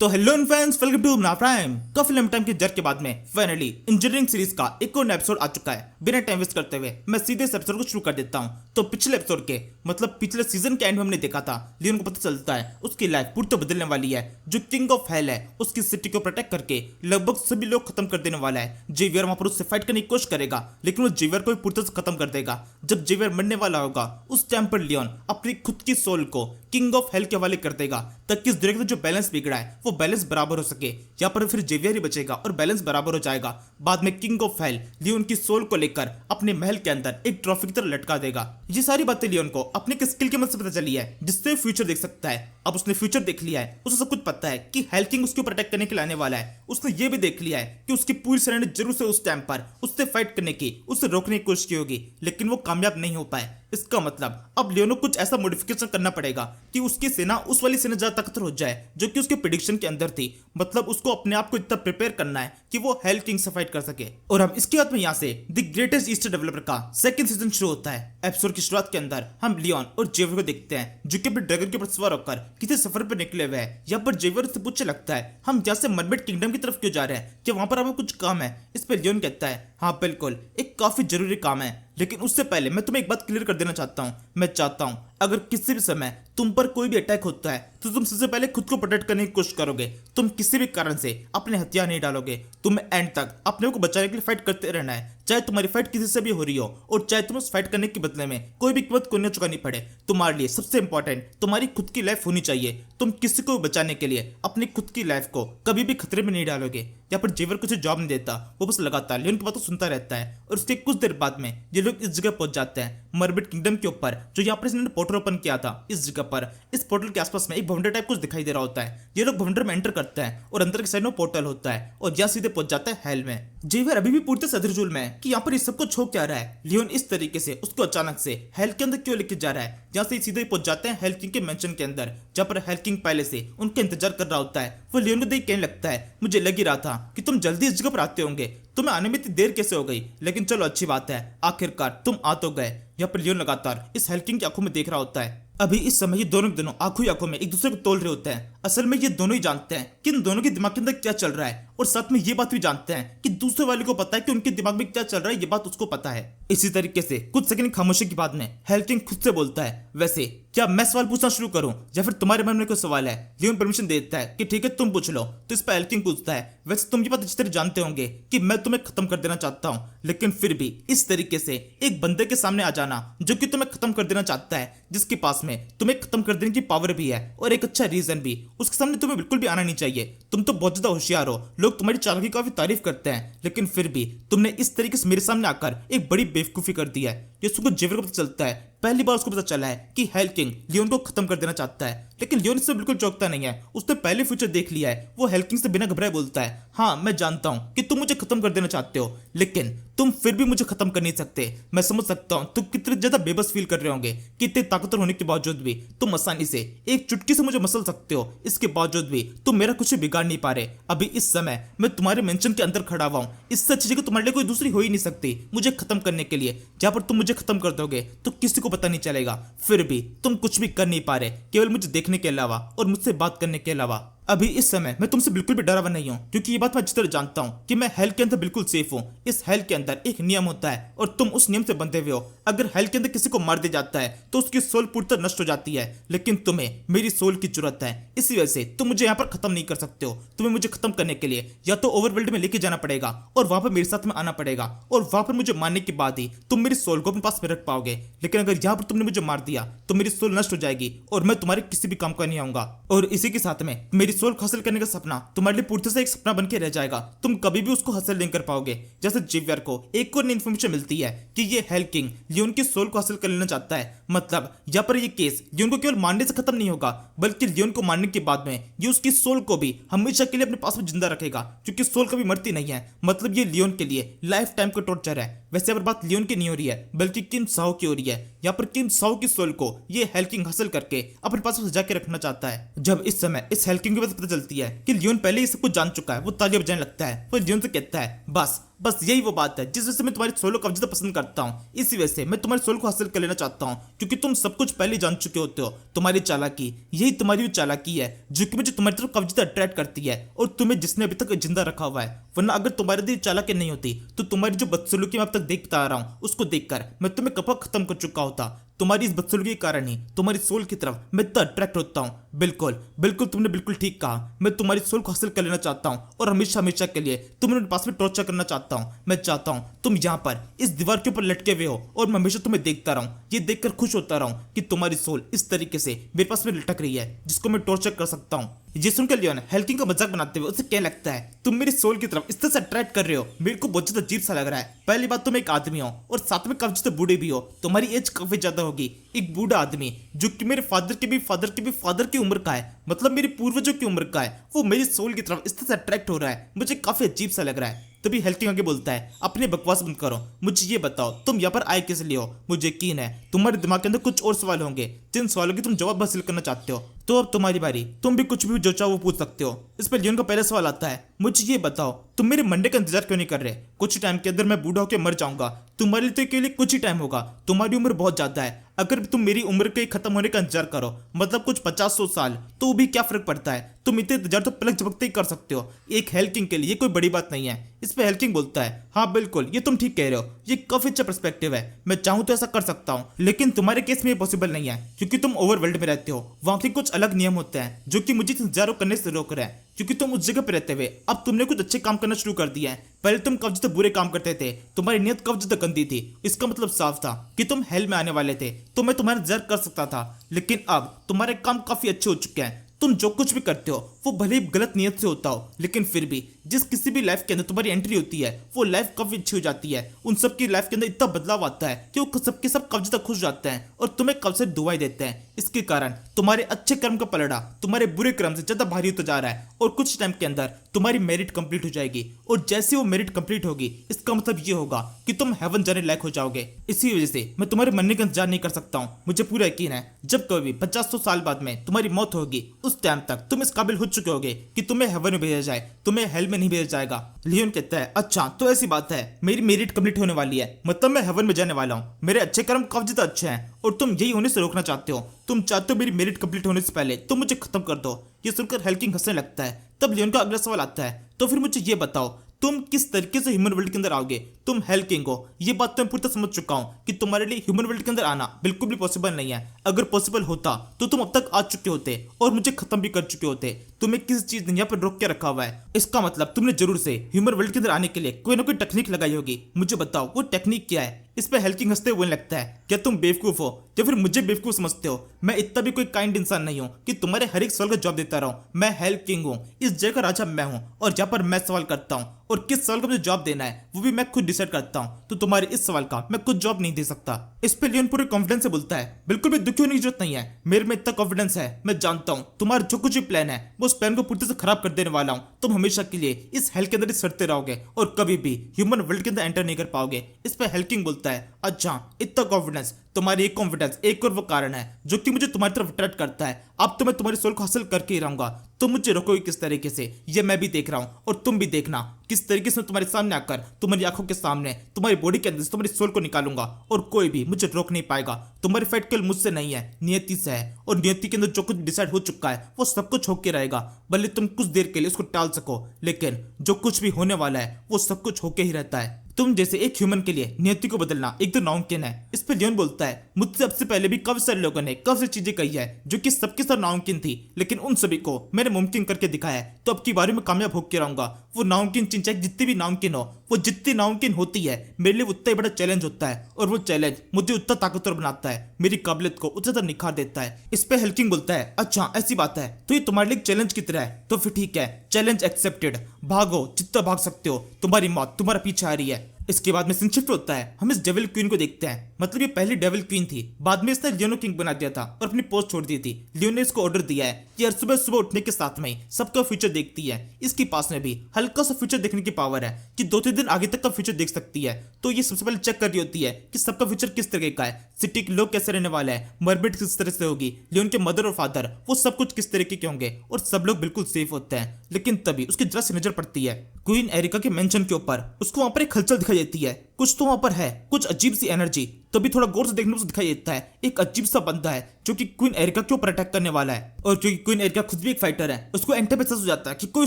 तो hello friends, welcome to अपना prime. काफी लंबे टाइम के जर के बाद में फाइनली इंजीनियरिंग सीरीज का एक और एपिसोड आ चुका है। बिना टाइम वेस्ट करते हुए मैं सीधे इस एपिसोड को शुरू कर देता हूं। तो पिछले एपिसोड के मतलब पिछले सीजन के एंड में हमने देखा था लियोन को पता चलता है उसकी लाइफ पूरी तो बदलने वाली है। जो किंग ऑफ हेल है उसकी सिटी को प्रोटेक्ट करके लगभग सभी लोग खत्म कर देने वाला है। जेवियर वहां पर उससे फाइट करने की कोशिश करेगा, लेकिन वो जेवियर को भी पूरी तरह से खत्म कर देगा। जब जेवियर मरने वाला होगा उस टाइम पर लियोन अपनी खुद की सोल को किंग ऑफ हेल के हवाले कर देगा, ताकि इस दुनिया का जो बैलेंस बिगड़ा है वो बैलेंस बराबर हो सके। यहाँ पर फिर जेवियर ही बचेगा और बैलेंस बराबर हो जाएगा। बाद में किंग ऑफ हेल लियोन की सोल को लेकर अपने महल के अंदर एक ट्रॉफी की तरह लटका देगा। ये सारी बातें लियोन को अपने स्किल की मदद से पता चली है, जिससे फ्यूचर देख सकता है। अब उसने फ्यूचर देख लिया है, उसे सब कुछ पता है कि हेल किंग उसको प्रोटेक्ट करने के लिए आने वाला है। उसने ये भी देख लिया है कि उसकी पूरी सेना ने जरूर से उस टाइम पर उससे फाइट करने की, उससे रोकने की कोशिश की होगी, लेकिन वो कामयाब नहीं हो पाए। इसका मतलब अब लियोन को कुछ ऐसा मॉडिफिकेशन करना पड़ेगा कि उसकी सेना उस वाली सेना ज्यादा ताकतवर हो जाए जो कि उसके प्रेडिक्शन के अंदर थी। मतलब उसको अपने आप को इतना प्रिपेयर करना है कि वो हेल किंग से फाइट कर सके। और अब इसके बाद में यहाँ से द ग्रेटेस्ट ईस्टर डेवलपर का सेकंड सीजन शुरू होता है। एपिसोड की शुरुआत के अंदर हम लियोन और जेवियर को देखते हैं जो कि अपने ड्रैगन के ऊपर सवार होकर किसी सफर पर निकले हुए हैं। यहाँ पर जेवियर से पूछने लगता है हम यहाँ से मरमेड किंगडम की तरफ क्यों जा रहे हैं, कि वहां पर हमें कुछ काम है। इस पर लियोन कहता है हाँ बिल्कुल, एक काफी जरूरी काम है, लेकिन उससे पहले मैं तुम्हें एक बात क्लियर कर देना चाहता हूँ। मैं चाहता हूँ अगर किसी भी समय तुम पर कोई भी अटैक होता है तो तुम सबसे पहले खुद को प्रोटेक्ट करने की कोशिश करोगे। तुम किसी भी कारण से अपने हथियार नहीं डालोगे। तुम्हें एंड तक अपने को बचाने के लिए फाइट करते रहना है, चाहे तुम्हारी फाइट किसी से भी हो रही हो और चाहे तुम्हें उस फाइट करने के बदले में कोई भी कीमत को न चुकानी पड़े। तुम्हारे लिए सबसे इंपॉर्टेंट तुम्हारी खुद की लाइफ होनी चाहिए। तुम किसी को बचाने के लिए अपनी खुद की लाइफ को कभी भी खतरे में नहीं डालोगे। यहाँ पर जेवियर कुछ जवाब नहीं देता, वो बस लगातार लियोन की बातों सुनता रहता है। और उसके कुछ देर बाद में ये लोग इस जगह पहुंच जाते हैं, मरमेड किंगडम के ऊपर, जो यहाँ पर इन्होंने पोर्टल ओपन किया था। इस जगह पर इस पोर्टल के आसपास में एक बाउंड्री टाइप कुछ दिखाई दे रहा होता है। ये लोग बाउंड्री में एंटर करते हैं और अंदर के साइड में पोर्टल होता है और यहाँ सीधे पहुंच जाता है हेल में। जेवियर अभी भी पूरी तरह सदरजुल में है कि यहाँ पर इस सब कुछ हो क्या रहा है। लियोन इस तरीके से उसको अचानक से हेल के अंदर क्यों लेके जा रहा है। यहाँ से सीधे पहुंच जाते हैं हेल किंग के मेंशन के अंदर, जहाँ पर हेल किंग पहले से उनका इंतजार कर रहा होता है। वो लियोन को देख कहने लगता है मुझे लग ही रहा था कि तुम जल्दी इस जगह पर आते होंगे, तुम्हें आने में इतनी देर कैसे हो गई, लेकिन चलो अच्छी बात है आखिरकार तुम आ तो गए। यहाँ पर लियोन लगातार इस हेल किंग की आंखों में देख रहा होता है। अभी इस समय ये दोनों के दोनों आंखों ही आंखों में एक दूसरे को तोल रहे होते हैं। असल में ये दोनों ही जानते हैं कि इन दोनों के दिमाग के अंदर क्या चल रहा है, और साथ में ये बात भी जानते हैं कि दूसरे वाले को पता है कि उनके दिमाग में क्या चल रहा है, ये बात उसको पता है। इसी तरीके से कुछ सेकंड खामोशी के बाद में हेल किंग खुद से बोलता है वैसे क्या मैं सवाल पूछना शुरू करूं या फिर तुम्हारे मन में कोई सवाल है। लियोन परमिशन देता है कि ठीक है तुम पूछ लो। तो इस पर हेल किंग पूछता है वैसे तुम ये बात अच्छी तरह जानते होंगे कि मैं तुम्हें खत्म कर देना चाहता हूं, लेकिन फिर भी इस तरीके से एक बंदे के सामने आ जाना जो कि तुम्हें खत्म कर देना चाहता है, जिसके पास में तुम्हें खत्म कर देने की पावर भी है और एक अच्छा रीजन भी, उसके सामने तुम्हें बिल्कुल भी आना नहीं चाहिए। तुम तो बहुत ज्यादा होशियार हो, लोग तुम्हारी चालाकी काफी तारीफ करते हैं, लेकिन फिर भी तुमने इस तरीके से मेरे सामने आकर एक बड़ी बेवकूफी कर दी है। ये सुनकर जेवियर को पता चलता है, पहली बार उसको पता चला है कि हेल किंग लियोन को खत्म कर देना चाहता है, लेकिन लियोन इससे बिल्कुल चौंकता नहीं है। उसने पहले फ्यूचर देख लिया है। वो हेल किंग से बिना घबराए बोलता है हाँ मैं जानता हूँ कि तुम मुझे खत्म कर देना चाहते हो, लेकिन तुम फिर भी मुझे खत्म कर नहीं सकते। मैं समझ सकता हूँ तुम कितने ज्यादा बेबस फील कर रहे होंगे कि इतने ताकतवर होने के बावजूद भी तुम आसानी से एक चुटकी से मुझे मसल सकते हो, इसके बावजूद भी तुम मेरा कुछ बिगाड़ नहीं पा रहे। अभी इस समय मैं तुम्हारे मेंशन के अंदर खड़ा हुआ हूँ, इससे अच्छी जगह तुम्हारे लिए कोई दूसरी हो ही नहीं सकती मुझे खत्म करने के लिए। जहाँ पर तुम मुझे खत्म कर दोगे तो किसी को पता नहीं चलेगा, फिर भी तुम कुछ भी कर नहीं पा रहे केवल मुझे देखने के अलावा और मुझसे बात करने के अलावा। अभी इस समय मैं तुमसे बिल्कुल भी डरा हुआ नहीं हूं, क्योंकि ये बात मैं अच्छी तरह जानता हूं कि मैं हेल के अंदर बिल्कुल सेफ हूं। इस हेल के अंदर एक नियम होता है और तुम उस नियम से बंधे हुए हो। अगर हेल के अंदर किसी को मार दिया जाता है तो उसकी सोल पूरी तरह नष्ट हो जाती है, लेकिन तुम्हें मेरी सोल की जरूरत है। इसी वजह से तुम मुझे यहाँ पर खत्म नहीं कर सकते हो। तुम्हें मुझे खत्म करने के लिए या तो ओवरवर्ल्ड में लेके जाना पड़ेगा और वहां पर मेरे साथ में आना पड़ेगा, और वहां पर मुझे मारने के बाद ही तुम मेरी सोल को अपने पास में रख पाओगे। लेकिन अगर यहाँ पर तुमने मुझे मार दिया तो मेरी सोल नष्ट हो जाएगी और मैं तुम्हारे किसी भी काम का नहीं आऊंगा। और इसी के साथ में मेरी सोल को हासिल करने का सपना तुम्हारे लिए पूरी तरह से एक सपना बन के रह जाएगा। तुम कभी भी उसको हासिल नहीं कर पाओगे। जैसे जेवियर को एक और इन्फॉर्मेशन मिलती है कि ये हेल किंग लियोन की सोल को हासिल कर लेना चाहता है। मतलब यहाँ पर ये केस लियोन को केवल मारने से खत्म नहीं होगा, बल्कि लियोन को मारने के बाद में ये उसकी सोल को भी हमेशा के लिए अपने पास में जिंदा रखेगा, क्योंकि सोल कभी मरती नहीं है। मतलब ये लियोन के लिए लाइफ टाइम का टॉर्चर है। वैसे अब बात लियोन की नहीं हो रही है, बल्कि किम साओ की हो रही है। यहाँ पर किम साओ की सोल को ये हेल किंग हासिल करके अपने पास सजा के रखना चाहता है। जब इस समय इस हेल किंग की बात पता चलती है कि लियोन पहले ही सब कुछ जान चुका है, वो तालियां बजाने लगता है। वो लियोन से कहता है बस बस यही वो बात है जिस वजह से मैं तुम्हारी सोल को काफी ज्यादा पसंद करता हूँ। इसी वजह से मैं तुम्हारी सोल को हासिल कर लेना चाहता हूँ, क्योंकि तुम सब कुछ पहले ही जान चुके होते हो। तुम्हारी चालाकी, यही तुम्हारी वो चालाकी है जो कि मुझे तुम्हारी तरफ काफी ज्यादा अट्रैक्ट करती है, और तुम्हें जिसने अभी तक जिंदा रखा हुआ है। वरना अगर तुम्हारी दिल चालाकी नहीं होती तो तुम्हारी जो बदसलूकी मैं अब तक देखता आ रहा हूँ उसको देखकर मैं तुम्हें कब खत्म कर चुका होता। तुम्हारी इस बदसलूकी के कारण ही तुम्हारी सोल की तरफ मैं इतना अट्रैक्ट होता हूँ। बिल्कुल बिल्कुल, तुमने बिल्कुल ठीक कहा। मैं तुम्हारी सोल को हासिल कर लेना चाहता हूँ और हमेशा हमेशा के लिए तुम्हें पास में टॉर्चर करना चाहता हूँ। मैं चाहता हूँ तुम यहाँ पर इस दीवार के ऊपर लटके हुए हो और मैं हमेशा तुम्हें देखता रहूँ, ये देखकर खुश होता रहूँ कि तुम्हारी सोल इस तरीके से मेरे पास में लटक रही है जिसको मैं टॉर्चर कर सकता हूँ। ये सुनकर लियोन हेल्किंग का मजाक बनाते हुए उसे क्या लगता है, तुम मेरी सोल की तरफ इस तरह से अट्रैक्ट कर रहे हो, मेरे को बहुत ज्यादा अजीब सा लग रहा है। पहली बात, तुम एक आदमी हो और साथ में काफी ज्यादा बूढ़े भी हो, तुम्हारी एज काफी ज्यादा होगी। एक बूढ़ा आदमी जो कि मेरे फादर के भी फादर की उम्र का है, मतलब मेरे पूर्वजों की उम्र का है, वो मेरी सोल की तरफ इस तरह से अट्रैक्ट हो रहा है, मुझे काफी अजीब सा लग रहा है। तभी हेल्किंग आगे बोलता है, अपने बकवास बंद करो, मुझे ये बताओ तुम यहाँ पर आए किस लिए हो। मुझे यकीन है तुम्हारे दिमाग के अंदर कुछ और सवाल होंगे जिन सवालों की तुम जवाब हासिल करना चाहते हो। तो अब तुम्हारी बारी, तुम भी कुछ भी जो चाहो वो पूछ सकते हो। इस पर लियोन का पहला सवाल आता है, मुझे ये बताओ तुम मेरे मंडे का इंतजार क्यों नहीं कर रहे? कुछ ही टाइम के अंदर मैं बूढ़ा होकर मर जाऊंगा, तुम्हारे लिए तो के लिए कुछ ही टाइम होगा, तुम्हारी उम्र बहुत ज्यादा है। अगर तुम मेरी उम्र के खत्म होने का इंतजार करो, मतलब कुछ 50-100 साल, तो भी क्या फर्क पड़ता है? तुम इतने इंतजार तो पलक झपकते ही कर सकते हो। एक हेल्किंग के लिए कोई बड़ी बात नहीं है। इस पे हेल्किंग बोलता है, हाँ बिल्कुल, ये तुम ठीक कह रहे हो, ये काफी अच्छा पर्सपेक्टिव है, मैं चाहूं तो ऐसा कर सकता हूँ, लेकिन तुम्हारे केस में ये पॉसिबल नहीं है क्योंकि तुम ओवरवर्ल्ड में रहते हो। वहां के कुछ अलग नियम होते हैं जो कि मुझे इंतजार करने से रोक रहे हैं, क्योंकि तुम उस जगह पे रहते हुए अब तुमने कुछ अच्छे काम करना शुरू कर दिया है। पहले तुम काफी ज्यादा बुरे काम करते थे, तुम्हारी नीयत काफी ज्यादा गंदी थी। इसका मतलब साफ था कि तुम हेल में आने वाले थे, तो मैं तुम्हारा इंतजार कर सकता था। लेकिन अब तुम्हारे काम काफी अच्छे हो चुके हैं, तुम जो कुछ भी करते हो वो भले ही गलत नियत से होता हो, लेकिन फिर भी जिस किसी भी लाइफ के अंदर तुम्हारी एंट्री होती है वो लाइफ काफी अच्छी हो जाती है। उन सब की लाइफ के अंदर इतना बदलाव आता है कि वो सबके सब काफी ज्यादा खुश जाते हैं और तुम्हें कब से दुआएं देते हैं। इसके कारण तुम्हारे अच्छे कर्म का पलड़ा तुम्हारे बुरे कर्म से ज्यादा भारी होता जा रहा है, और कुछ टाइम के अंदर तुम्हारी मेरिट कंप्लीट हो जाएगी, और जैसे वो मेरिट कंप्लीट होगी इसका मतलब ये होगा कि तुम हेवन जाने लायक हो जाओगे। इसी वजह से मैं तुम्हारे मरने का इंतजार नहीं कर सकता हूँ। मुझे पूरा यकीन है जब कभी 50-100 साल बाद में तुम्हारी मौत होगी, उस टाइम तक तुम इस काबिल हो चुके होगे कि तुम्हें हेवन में भेजा जाए, तुम्हें हेल में नहीं भेजा जाएगा। लियोन कहता है, अच्छा तो ऐसी बात है, मेरी मेरिट कंप्लीट होने वाली है, मतलब मैं हेवन में जाने वाला हूँ, मेरे अच्छे कर्म काफी ज्यादा अच्छे हैं और तुम यही होने से रोकना चाहते हो। तुम चाहते हो मेरी मेरिट कंप्लीट होने से पहले तुम मुझे खत्म कर दो। ये सुनकर हेल्किंग हंसने लगता है। तब लियोन का अगला सवाल आता है, तो फिर मुझे ये बताओ तुम किस तरीके से ह्यूमन वर्ल्ड के अंदर आओगे? तुम हेल्किंग हो, ये बात तो मैं पूरी तरह समझ चुका हूँ कि तुम्हारे लिए ह्यूमन वर्ल्ड के अंदर आना बिल्कुल भी पॉसिबल नहीं है। अगर पॉसिबल होता तो तुम अब तक आ चुके होते और मुझे खत्म भी कर चुके होते। तुम्हें किस चीज ने यहाँ पर रोक के रखा हुआ है? इसका मतलब तुमने जरूर से ह्यूमन वर्ल्ड के अंदर आने के लिए कोई ना कोई टेक्निक लगाई होगी। मुझे बताओ वो टेक्निक क्या है? इस पे हेल्किंग हंसते हुए लगता है, क्या तुम बेवकूफ हो या फिर मुझे बेवकूफ समझते हो? मैं इतना भी कोई काइंड इंसान नहीं हूँ कि तुम्हारे हर एक सवाल का जवाब देता रहूं। मैं हेल्किंग हूँ, इस जगह का राजा मैं हूँ, और जहाँ पर मैं सवाल करता हूँ और किस सवाल का मुझे जवाब देना है वो भी मैं खुद डिसाइड करता हूँ। तो तुम्हारे इस सवाल का मैं कुछ जवाब नहीं दे सकता। इस पे लियोन पूरे कॉन्फिडेंस से बोलता है, बिल्कुल भी दुखी होने की जरूरत नहीं है, मेरे में इतना कॉन्फिडेंस है, मैं जानता हूँ तुम्हारा जो कुछ भी प्लान है वो उस प्लान को पूरी तरह से खराब कर देने वाला हूँ। तुम हमेशा के लिए इस हेल के अंदर ही सड़ते रहोगे और कभी भी ह्यूमन वर्ल्ड के अंदर एंटर नहीं कर पाओगे। इस पे हेल्किंग बोलता है, अच्छा इतना कॉन्फिडेंस? तुम्हारी एक कॉन्फिडेंस एक और वो कारण है जो कि मुझे तुम्हारी तरफ अट्रैक्ट करता है। अब तो मैं तुम्हारी सोल को हासिल करके ही रहूंगा। तुम मुझे रोकोगे किस तरीके से ये मैं भी देख रहा हूँ, और तुम भी देखना किस तरीके से तुम्हारे सामने आकर तुम्हारी आंखों के सामने तुम्हारी बॉडी के अंदर से तुम्हारी सोल को निकालूंगा, और कोई भी मुझे रोक नहीं पाएगा। तुम्हारी फाइट केवल मुझसे नहीं है, नियति से है, और नियति के अंदर जो कुछ डिसाइड हो चुका है वो सब कुछ होके रहेगा। भले तुम कुछ देर के लिए उसको टाल सको, लेकिन जो कुछ भी होने वाला है वो सब कुछ होके ही रहता है। तुम जैसे एक ह्यूमन के लिए नियति को बदलना एक तो नामुमकिन है। इस पर लियोन बोलता है, मुझसे सबसे पहले भी काफी सारे लोगों ने काफी सारी चीजें कही है जो कि सबके साथ नामुमकिन थी, लेकिन उन सभी को मैंने मुमकिन करके दिखाया है। तो अब की बारी में कामयाब होकर रहूंगा। वो नामुमकिन चीज चाहे जितनी भी नामुमकिन हो, वो जितनी नामुमकिन होती है मेरे लिए उतना ही बड़ा चैलेंज होता है, और वो चैलेंज मुझे उतना ताकतवर बनाता है, मेरी काबिलियत को उतना निखार देता है। इस पे हेल्किंग बोलता है, अच्छा ऐसी बात है, तो ये तुम्हारे लिए चैलेंज की तरह है, तो फिर ठीक है, चैलेंज एक्सेप्टेड। भागो जितना भाग सकते हो, तुम्हारी मौत तुम्हारा पीछे आ रही है। इसके बाद में सीन शिफ्ट होता है, हम इस डेविल क्वीन को देखते हैं। मतलब ये पहली डेविल क्वीन थी, बाद में इसने लियोन किंग बना दिया था और अपनी पोस्ट छोड़ दी थी। लियोन ने इसको ऑर्डर दिया है कि हर सुबह सुबह उठने के साथ में ही सबका फ्यूचर देखती है। इसके पास में भी हल्का सा फ्यूचर देखने की पावर है कि 2-3 दिन आगे तक का फ्यूचर देख सकती है। तो ये सबसे पहले चेक कर रही होती है कि सबका फ्यूचर किस तरह का है, सिटी के लोग कैसे रहने वाले हैं, मरमिट किस तरह से होगी, लियोन के मदर और फादर वो सब कुछ किस तरीके के होंगे, और सब लोग बिल्कुल सेफ होते हैं। लेकिन तभी उसकी जरा सी नजर पड़ती है क्वीन एरिका के मेंशन के ऊपर उसको वहां पर एक हलचल दिखाई देती है। कुछ तो वहां पर है, कुछ अजीब सी एनर्जी। तभी थोड़ा गौर से देखने को दिखाई देता है एक अजीब सा बंदा है जो कि क्वीन एरिका के ऊपर अटैक करने वाला है। और क्योंकि क्वीन एरिका खुद भी एक फाइटर है, उसको एंटे पे हो जाता है कि कोई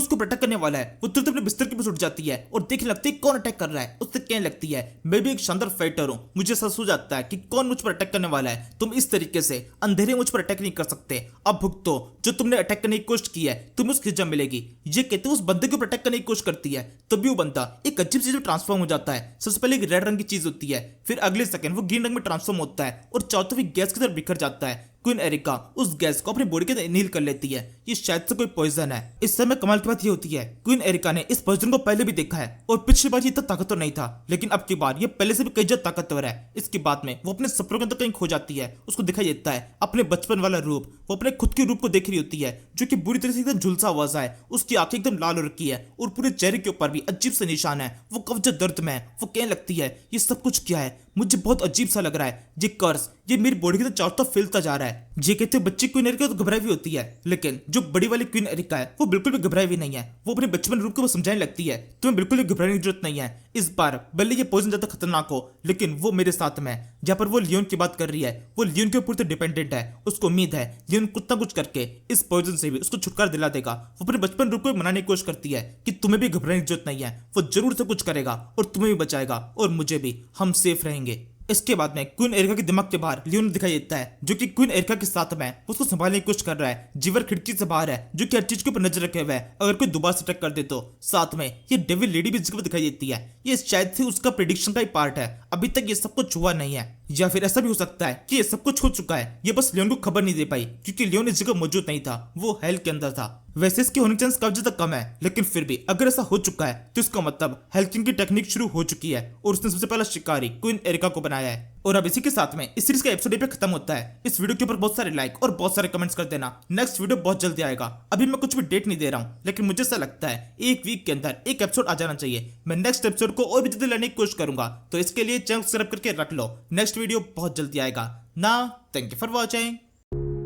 उसको अटैक करने वाला है। वो तुरंत अपने बिस्तर के पास उठ जाती है और देखने लगती है कौन अटैक कर रहा है। उससे कहने लगती है मैं भी एक शानदार फाइटर हूँ, मुझे ऐसा हो जाता है कि कौन मुझ पर अटैक करने वाला है। तुम इस तरीके से अंधेरे मुझ पर अटैक नहीं कर सकते, अब भुगतो जो तुमने अटैक करने की कोशिश की है, तुम्हें उसकी सजा मिलेगी। ये कहते हुए उस बंदे के ऊपर अटैक करने की कोशिश करती है। तभी वो बंदा एक अजीब चीज में ट्रांसफॉर्म हो जाता है। सबसे पहले एक रेड रंग की चीज होती है, फिर अगले सेकंड वो ग्रीन रंग में ट्रांसफॉर्म होता है और चारों तरफ गैस की तरफ बिखर जाता है। क्वीन एरिका उस गैस को अपनी बॉडी के अंदर इनहेल कर लेती है। ये शायद से कोई पॉइजन है। इस समय कमाल की बात ये होती है क्वीन एरिका ने इस पॉइजन को पहले भी देखा है और पिछली बार ये इतना ताकतवर नहीं था, लेकिन अब की बार ये पहले से भी कई ज्यादा ताकतवर है। इसके बाद में वो अपने सपनों के अंदर कहीं खो जाती है। उसको दिखाई देता है अपने बचपन वाला रूप। वो अपने खुद के रूप को देख रही होती है जो कि बुरी तरह से एकदम झुलसा हुआ सा है। उसकी आंखें एकदम लाल हो रखी है और पूरे चेहरे के ऊपर भी अजीब से निशान है। वो कब्जा दर्द में है। वो कहने लगती है ये सब कुछ क्या है, मुझे बहुत अजीब सा लग रहा है। ये कर्स ये मेरी बॉडी के चारों तरफ फैलता जा रहा है। ये कहते बच्ची क्वीन एरिका तो घबराई हुई होती है, लेकिन जो बड़ी वाली क्वीन एरिका है वो बिल्कुल भी घबराई हुई नहीं है। वो अपने बचपन रूप को समझाने लगती है तुम्हें बिल्कुल भी घबराने की जरूरत नहीं है। इस बार भले ये पॉइजन ज्यादा खतरनाक हो, लेकिन वो मेरे साथ में है। जहाँ पर वो लियोन की बात कर रही है, वो लियोन के ऊपर तो डिपेंडेंट है। उसको उम्मीद है लियोन कुछ ना कुछ करके इस पॉइजन से भी उसको छुटकारा दिला देगा। वो अपने बचपन रूप को मनाने की कोशिश करती है कि तुम्हें भी घबराने की जरूरत नहीं है। वो जरूर से कुछ करेगा और तुम्हें भी बचाएगा और मुझे भी, हम सेफ रहेंगे। इसके बाद में क्वीन एरिका के दिमाग के बाहर लियोन दिखाई देता है जो कि क्वीन एरिका के साथ में उसको संभालने की कोशिश कर रहा है। जीवर खिड़की से बाहर है जो कि हर चीज के ऊपर नजर रखे हुए है, अगर कोई दोबारा से अटैक कर दे तो। साथ में ये डेविल लेडी भी जिसको दिखाई देती है। ये शायद से उसका प्रेडिक्शन का ही पार्ट है। अभी तक ये सब कुछ हुआ नहीं है, या फिर ऐसा भी हो सकता है कि ये सब कुछ हो चुका है, ये बस लियोन को खबर नहीं दे पाई क्योंकि लियोन इस जगह मौजूद नहीं था, वो हेल के अंदर था। वैसे इसके होने के चांस काफी ज्यादा कम है, लेकिन फिर भी अगर ऐसा हो चुका है तो इसका मतलब हेल्किंग की टेक्निक शुरू हो चुकी है और उसने सबसे पहला शिकारी क्वीन एरिका को बनाया है। और अब इसी के साथ में इस सीरीज का एपिसोड पे खत्म होता है। इस वीडियो के ऊपर बहुत सारे लाइक और बहुत सारे कमेंट्स कर देना। नेक्स्ट वीडियो बहुत जल्दी आएगा। अभी मैं कुछ भी डेट नहीं दे रहा हूँ, लेकिन मुझे ऐसा लगता है एक वीक के अंदर एक एपिसोड आ जाना चाहिए। मैं नेक्स्ट एपिसोड को और भी जल्दी लाने की कोशिश करूंगा, तो इसके लिए चैनल सब्सक्राइब करके रख लो। नेक्स्ट वीडियो बहुत जल्दी आएगा ना। Thank you for watching.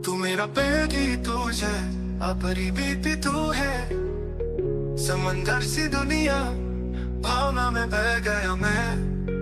तू मेरा बेटी तुझे अपनी बीती तू है, समंदर सी दुनिया भावना में बह गया मैं।